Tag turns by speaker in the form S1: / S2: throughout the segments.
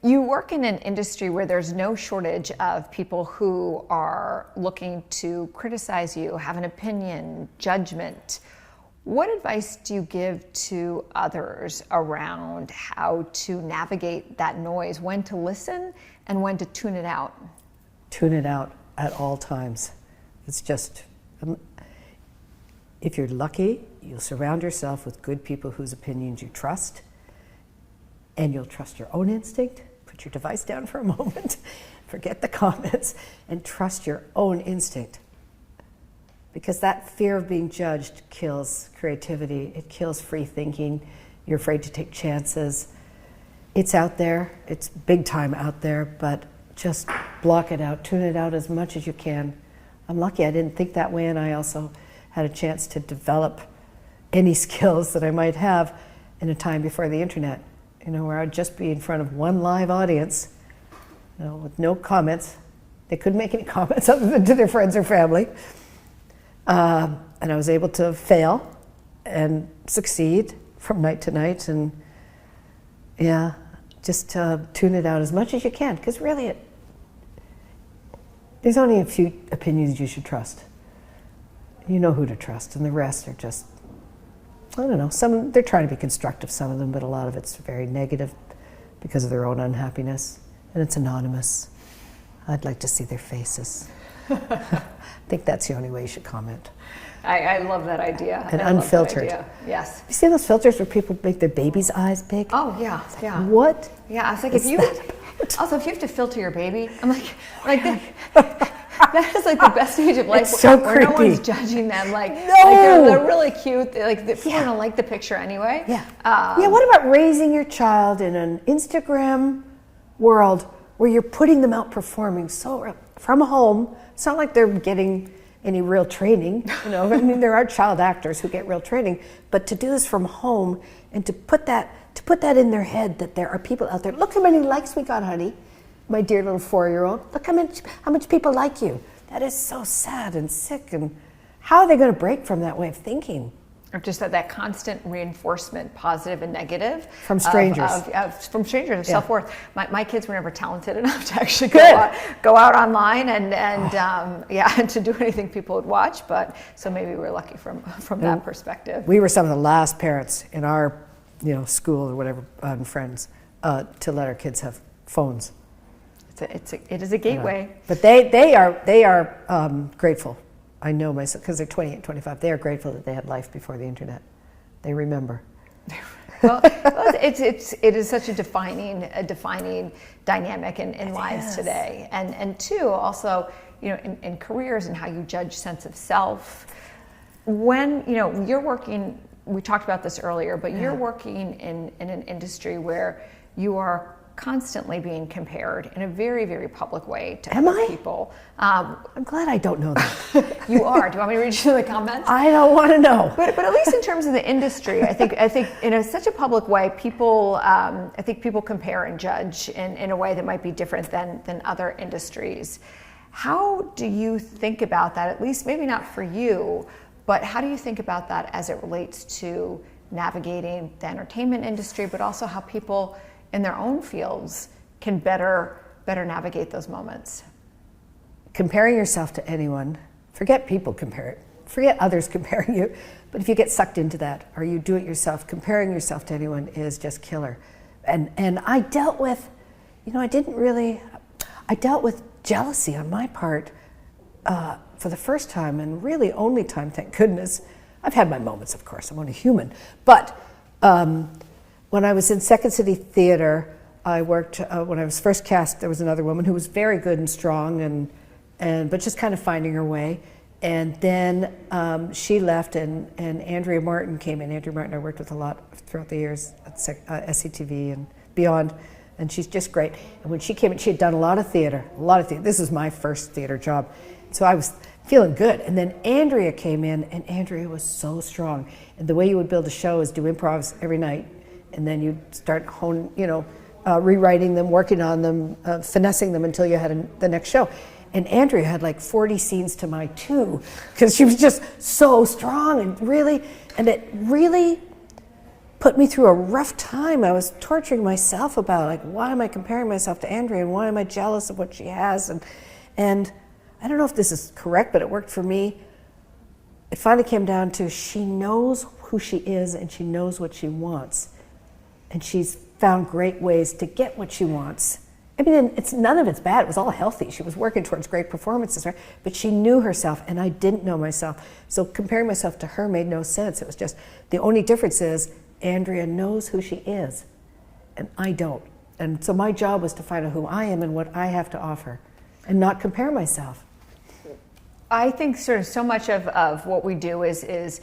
S1: You work in an industry where there's no shortage of people who are looking to criticize you, have an opinion, judgment. What advice do you give to others around how to navigate that noise, when to listen and when to tune it out?
S2: Tune it out at all times. It's just, if you're lucky, you'll surround yourself with good people whose opinions you trust, and you'll trust your own instinct. Put your device down for a moment, forget the comments, and trust your own instinct. Because that fear of being judged kills creativity, it kills free thinking, you're afraid to take chances. It's out there, it's big time out there, but just block it out, tune it out as much as you can. I'm lucky I didn't think that way, and I also had a chance to develop any skills that I might have in a time before the internet. You know, where I'd just be in front of one live audience, you know, with no comments. They couldn't make any comments other than to their friends or family. And I was able to fail and succeed from night to night. And yeah, just tune it out as much as you can, because really there's only a few opinions you should trust. You know who to trust, and the rest are just, I don't know, they're trying to be constructive, some of them, but a lot of it's very negative because of their own unhappiness, and it's anonymous. I'd like to see their faces. I think that's the only way you should comment.
S1: I love that idea.
S2: And unfiltered.
S1: Yes.
S2: You see those filters where people make their baby's eyes big?
S1: Oh, yeah, yeah.
S2: What?
S1: Yeah, I was like,
S2: if you
S1: have to filter your baby, I'm like that is like the best age of life,
S2: it's so
S1: where
S2: creepy.
S1: No one's judging them. Like,
S2: no.
S1: They're really cute. People are gonna like the picture anyway.
S2: Yeah. What about raising your child in an Instagram world where you're putting them out performing from home? It's not like they're getting any real training. You know, I mean, there are child actors who get real training, but to do this from home and to put that in their head that there are people out there. Look how many likes we got, honey. My dear little 4-year-old, look how much people like you. That is so sad and sick. And how are they going to break from that way of thinking?
S1: Or just that constant reinforcement, positive and negative.
S2: From strangers.
S1: From strangers, of self-worth. My kids were never talented enough to actually go out online and to do anything people would watch. But so maybe we're lucky from that perspective.
S2: We were some of the last parents in our school or whatever, friends, to let our kids have phones.
S1: It is a gateway.
S2: But they are grateful. I know myself, because they're 28, 25. They are grateful that they had life before the internet. They remember.
S1: Well, it is such a defining dynamic in lives today, and two, also, in careers and how you judge sense of self. When you're working, we talked about this earlier, but you're working in an industry where you are constantly being compared in a very, very public way to other people.
S2: I'm glad I don't know that.
S1: You are. Do you want me to read you the comments?
S2: I don't want to know.
S1: But at least in terms of the industry, I think in such a public way, people compare and judge in a way that might be different than other industries. How do you think about that? At least maybe not for you, but how do you think about that as it relates to navigating the entertainment industry, but also how people in their own fields can better navigate those moments?
S2: Comparing yourself to anyone, forget others comparing you, but if you get sucked into that, or you do it yourself, comparing yourself to anyone is just killer. And I dealt with, I dealt with jealousy on my part for the first time, and really only time, thank goodness. I've had my moments, of course, I'm only human, but when I was in Second City Theatre, I worked, when I was first cast, there was another woman who was very good and strong, but just kind of finding her way. And then she left, and Andrea Martin came in. Andrea Martin I worked with a lot throughout the years at SCTV and beyond, and she's just great. And when she came in, she had done a lot of theater. This was my first theater job. So I was feeling good. And then Andrea came in, and Andrea was so strong. And the way you would build a show is do improvs every night, and then you'd start rewriting them, working on them, finessing them until you had the next show. And Andrea had like 40 scenes to my 2, because she was just so strong, and it really put me through a rough time. I was torturing myself about, like, why am I comparing myself to Andrea, and why am I jealous of what she has? And I don't know if this is correct, but it worked for me. It finally came down to, she knows who she is and she knows what she wants. And she's found great ways to get what she wants. I mean, none of it's bad. It was all healthy. She was working towards great performances, right? But she knew herself, and I didn't know myself. So comparing myself to her made no sense. It was just, the only difference is Andrea knows who she is, and I don't. And so my job was to find out who I am and what I have to offer, and not compare myself.
S1: I think sort of so much of what we do is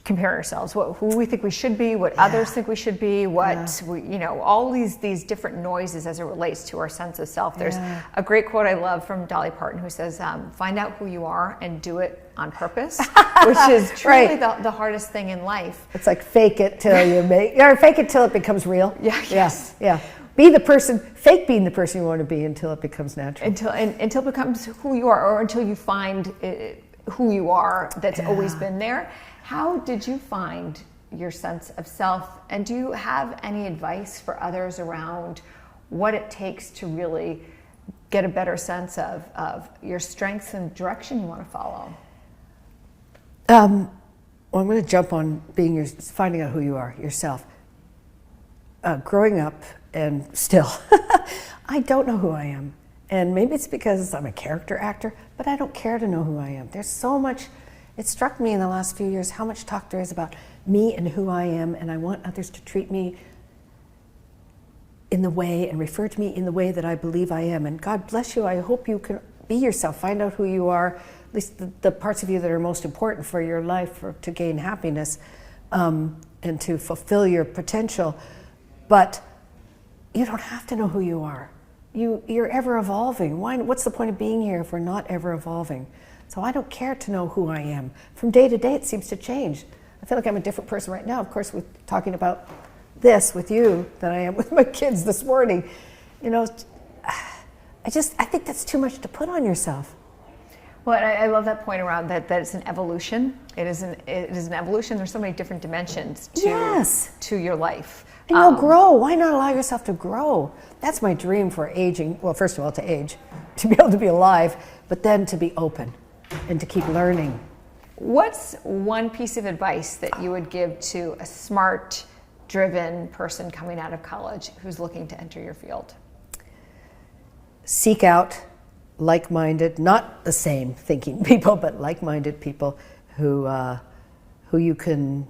S1: compare ourselves, who we think we should be, what others think we should be, all these different noises as it relates to our sense of self. There's a great quote I love from Dolly Parton who says, find out who you are and do it on purpose, which is truly the hardest thing in life.
S2: It's like fake it till you make, or fake it till it becomes real.
S1: Yeah.
S2: Be the person, fake being the person you want to be until it becomes natural.
S1: Until it becomes who you are, or until you find who you are that's always been there. How did you find your sense of self? And do you have any advice for others around what it takes to really get a better sense of your strengths and direction you want to follow?
S2: Well, I'm going to jump on finding out who you are, yourself. Growing up, and still, I don't know who I am. And maybe it's because I'm a character actor, but I don't care to know who I am. There's so much. It struck me in the last few years how much talk there is about me and who I am, and I want others to treat me in the way and refer to me in the way that I believe I am. And God bless you. I hope you can be yourself, find out who you are, at least the parts of you that are most important for your life, to gain happiness, and to fulfill your potential. But you don't have to know who you are. You're ever evolving. What's the point of being here if we're not ever evolving? So I don't care to know who I am. From day to day, it seems to change. I feel like I'm a different person right now, of course, with talking about this with you than I am with my kids this morning. I think that's too much to put on yourself.
S1: Well, I love that point around that it's an evolution. It is an evolution. There's so many different dimensions to your life.
S2: And you'll grow. Why not allow yourself to grow? That's my dream for aging. Well, first of all, to age, to be able to be alive, but then to be open and to keep learning.
S1: What's one piece of advice that you would give to a smart, driven person coming out of college who's looking to enter your field?
S2: Seek out like-minded, not the same thinking people, but like-minded people who you can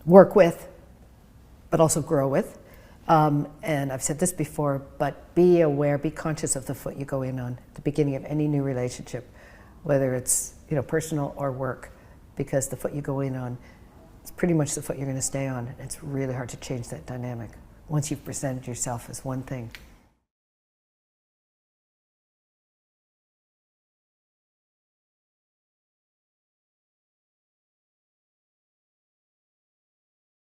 S2: work with, but also grow with. And I've said this before, but be aware, be conscious of the foot you go in on at the beginning of any new relationship, whether it's personal or work, because the foot you go in on, it's pretty much the foot you're going to stay on. It's really hard to change that dynamic once you've presented yourself as one thing.